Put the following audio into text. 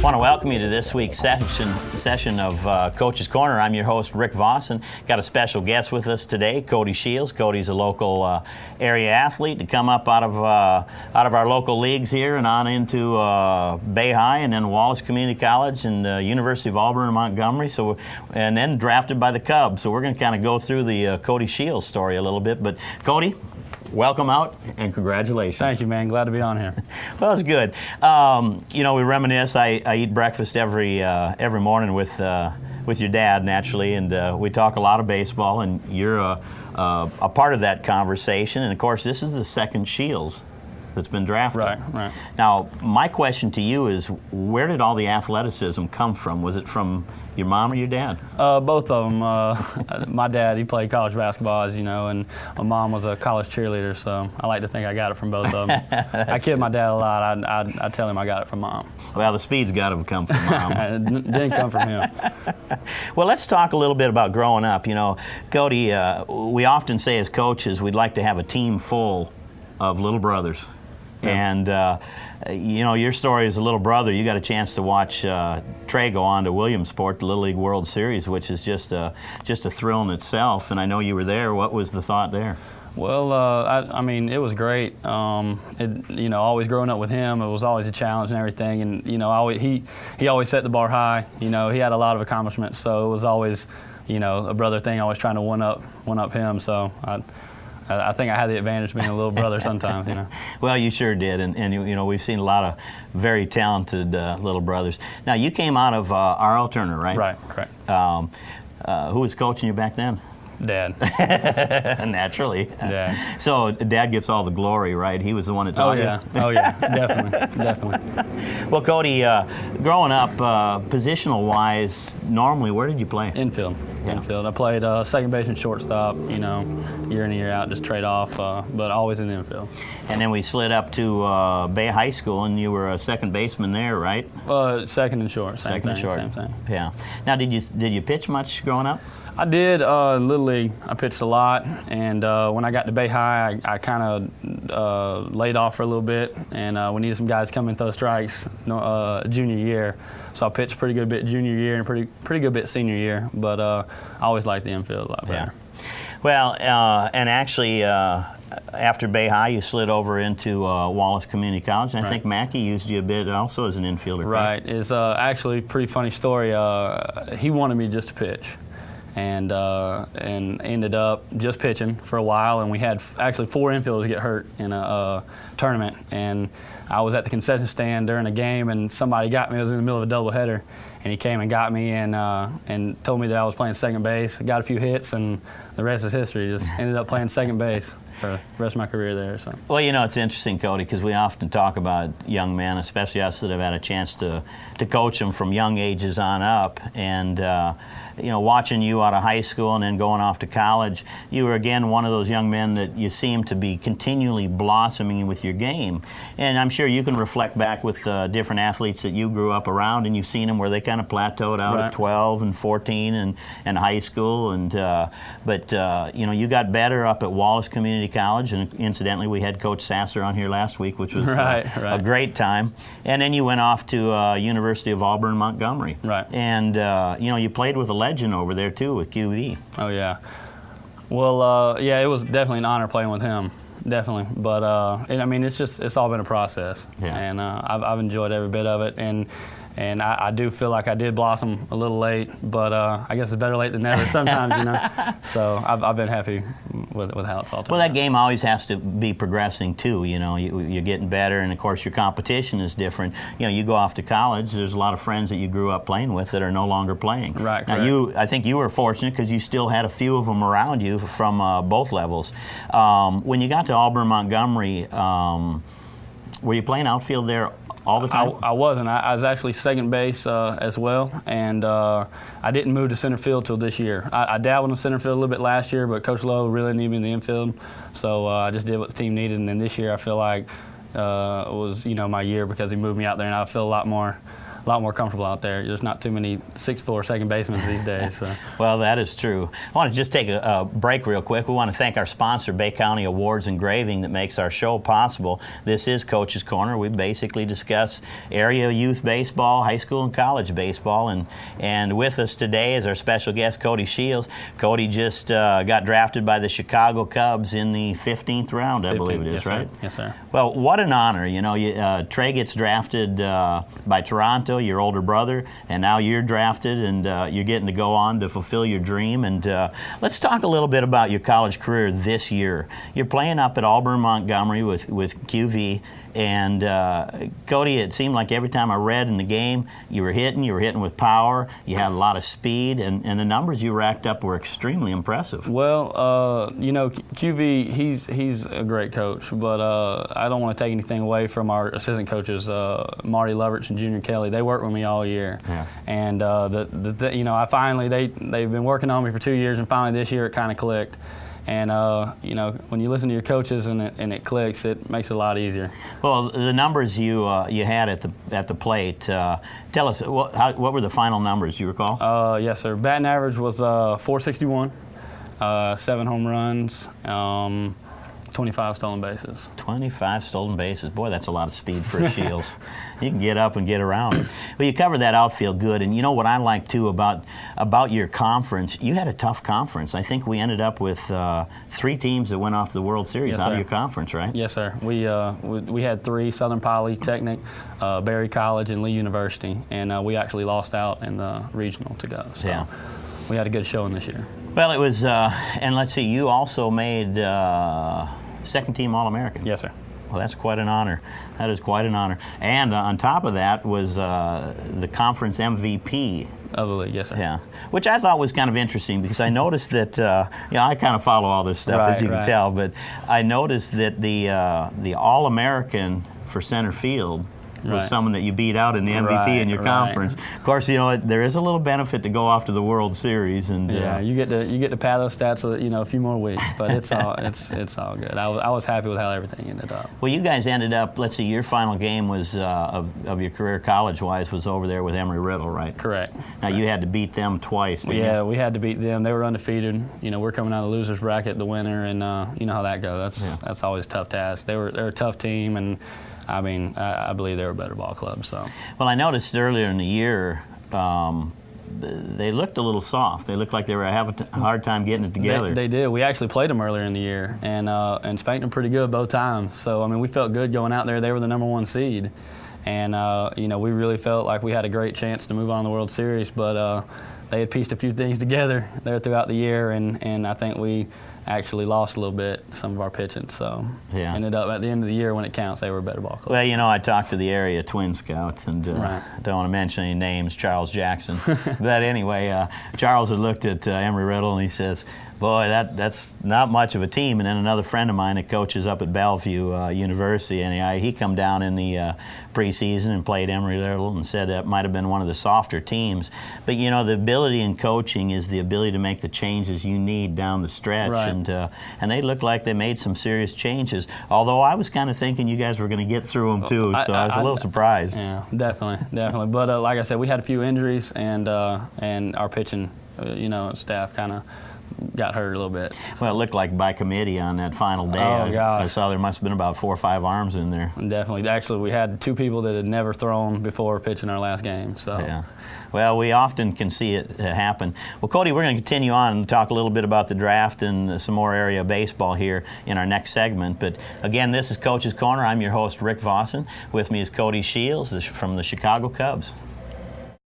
want to welcome you to this week's session of Coach's Corner. I'm your host, Rick Voss, and got a special guest with us today, Cody Shields. Cody's a local area athlete to come up out of our local leagues here and on into Bay High and then Wallace Community College and University of Auburn in Montgomery. And then drafted by the Cubs. So we're going to kind of go through the Cody Shields story a little bit. But Cody, welcome out and congratulations. Thank you, man. Glad to be on here. Well, it's good. You know, we reminisce. I eat breakfast every morning with your dad, naturally, and we talk a lot of baseball. And you're a part of that conversation. And of course, this is the second Shields that's been drafted. Right. Now, my question to you is, where did all the athleticism come from? Was it from your mom or your dad? Both of them. My dad, he played college basketball, as you know, and my mom was a college cheerleader, so I like to think I got it from both of them. I kid my dad a lot. I tell him I got it from mom. Well, the speed's got to have come from mom. It didn't come from him. Well, let's talk a little bit about growing up. You know, Cody, we often say as coaches we'd like to have a team full of little brothers. And, you know, your story as a little brother, you got a chance to watch Trey go on to Williamsport, the Little League World Series, which is just a thrill in itself. And I know you were there. What was the thought there? Well, I mean, it was great. You know, always growing up with him, it was always a challenge and everything. And, you know, he always set the bar high. You know, he had a lot of accomplishments, so it was always, you know, a brother thing, always trying to one up him. So I think I had the advantage being a little brother sometimes, you know. Well, you sure did, and you know, we've seen a lot of very talented little brothers. Now, you came out of R.L. Turner, right? Right, correct. Who was coaching you back then? Dad. Naturally. Dad. So Dad gets all the glory, right? He was the one that taught you? Oh, yeah, definitely. Well, Cody, growing up, positional-wise, normally, where did you play? Infield. Yeah. Infield. I played second base and shortstop, you know, year in and year out, just trade off, but always in the infield. And then we slid up to Bay High School, and you were a second baseman there, right? Second and short. Same thing. Yeah. Now, did you pitch much growing up? I did. Little League, I pitched a lot, and when I got to Bay High, I kind of laid off for a little bit, and we needed some guys to come and throw strikes junior year. So I pitched a pretty good bit junior year and pretty good bit senior year, but I always liked the infield a lot better. Yeah. Well, and actually, after Bay High, you slid over into Wallace Community College, and I think Mackey used you a bit also as an infielder. Right. It's actually a pretty funny story. He wanted me just to pitch. And ended up just pitching for a while, and we had actually 4 infielders get hurt in a tournament, and I was at the concession stand during a game, and somebody got me. I was in the middle of a doubleheader, and he came and got me and told me that I was playing second base. I got a few hits, and the rest is history. Just ended up playing second base for the rest of my career there. So. Well, you know, it's interesting, Cody, because we often talk about young men, especially us that have had a chance to coach them from young ages on up, and you know, watching you out of high school and then going off to college, you were again one of those young men that you seem to be continually blossoming with your game. And I'm sure you can reflect back with different athletes that you grew up around, and you've seen them where they kind of plateaued out at 12 and 14 and high school. And but you know, you got better up at Wallace Community College, and incidentally, we had Coach Sasser on here last week, which was a great time. And then you went off to University of Auburn, Montgomery. Right. And you know, you played with a legend over there too with QE. Oh yeah. Well, yeah, it was definitely an honor playing with him, definitely. But and, I mean, it's all been a process, and I've enjoyed every bit of it, and I do feel like I did blossom a little late, but I guess it's better late than never sometimes, you know. So I've been happy with how it's all turned out. Well, that game always has to be progressing too, you know. You're getting better, and of course your competition is different. You know, you go off to college, there's a lot of friends that you grew up playing with that are no longer playing. Right. Now, I think you were fortunate because you still had a few of them around you from both levels. When you got to Auburn, Montgomery, were you playing outfield there all the time? I wasn't. I was actually second base as well, and I didn't move to center field till this year. I dabbled in center field a little bit last year, but Coach Lowe really needed me in the infield, so I just did what the team needed. And then this year, I feel like it was, you know, my year because he moved me out there, and I feel a lot more lot more comfortable out there. There's not too many 6'4" second basemen these days. So. Well, that is true. I want to just take a break real quick. We want to thank our sponsor, Bay County Awards Engraving, that makes our show possible. This is Coach's Corner. We basically discuss area youth baseball, high school and college baseball, and with us today is our special guest, Cody Shields. Cody just got drafted by the Chicago Cubs in the 15th round, I believe it is, yes, right? Sir. Yes, sir. Well, what an honor. You know, Trey gets drafted by Toronto, your older brother, and now you're drafted, and you're getting to go on to fulfill your dream. And let's talk a little bit about your college career this year. You're playing up at Auburn Montgomery with QV. And Cody, it seemed like every time I read in the game, you were hitting with power, you had a lot of speed, and the numbers you racked up were extremely impressive. Well, you know, QV, he's a great coach, but I don't want to take anything away from our assistant coaches, Marty Loverich and Junior Kelly. They worked with me all year. Yeah. And, you know, they've been working on me for 2 years, and finally this year it kind of clicked. And, you know, when you listen to your coaches and it clicks, it makes it a lot easier. Well, the numbers you had at the plate, tell us, what were the final numbers, you recall? Yes, sir. Batting average was 461, 7 home runs, 25 stolen bases. 25 stolen bases. Boy, that's a lot of speed for a Shields. You can get up and get around. Well, you covered that outfield good, and you know what I like too about your conference, you had a tough conference. I think we ended up with 3 teams that went off to the World Series out of your conference, right? Yes, sir. We had 3, Southern Polytechnic, Berry College, and Lee University, and we actually lost out in the regional to go. So yeah. We had a good showing this year. Well, it was, and let's see, you also made second-team All-American. Yes, sir. Well, that's quite an honor. That is quite an honor. And on top of that was the conference MVP. Of the league, yes, sir. Yeah, which I thought was kind of interesting because I noticed that, you know, I kind of follow all this stuff, as you can tell, but I noticed that the All-American for center field was someone that you beat out in the MVP in your conference. Of course, you know, there is a little benefit to go off to the World Series, and yeah, you get to pad those stats, you know, a few more weeks, but it's all it's all good. I was happy with how everything ended up. Well, you guys ended up. Let's see, your final game was of your career college-wise was over there with Emory-Riddle, right? Correct. Now you had to beat them twice. Didn't you? We had to beat them. They were undefeated. You know, we're coming out of the losers bracket, the winner, and you know how that goes. That's always a tough task. They're a tough team, and I mean, I believe they were a better ball club. So. Well, I noticed earlier in the year they looked a little soft. They looked like they were having a hard time getting it together. They did. We actually played them earlier in the year and spanked them pretty good both times. So, I mean, we felt good going out there. They were the #1 seed. And, you know, we really felt like we had a great chance to move on to the World Series. But they had pieced a few things together there throughout the year, and I think we actually lost a little bit, some of our pitching, so ended up at the end of the year when it counts, they were a better ball club. Well, you know, I talked to the area Twin Scouts, and don't want to mention any names, Charles Jackson. But anyway, Charles had looked at Emory-Riddle, and he says, boy, that's not much of a team. And then another friend of mine that coaches up at Bellevue University, and he come down in the preseason and played Emory-Riddle and said that might have been one of the softer teams. But, you know, the ability in coaching is the ability to make the changes you need down the stretch. Right. And they looked like they made some serious changes. Although I was kind of thinking you guys were going to get through them too, so I was a little surprised. Yeah, definitely. But like I said, we had a few injuries, and our pitching, you know, staff kind of got hurt a little bit. Well, it looked like by committee on that final day. I saw there must have been about 4 or 5 arms in there. Definitely. Actually, we had 2 people that had never thrown before pitching our last game. So. Yeah. Well, we often can see it happen. Well, Cody, we're going to continue on and talk a little bit about the draft and some more area baseball here in our next segment. But again, this is Coach's Corner. I'm your host, Rick Vossen. With me is Cody Shields from the Chicago Cubs.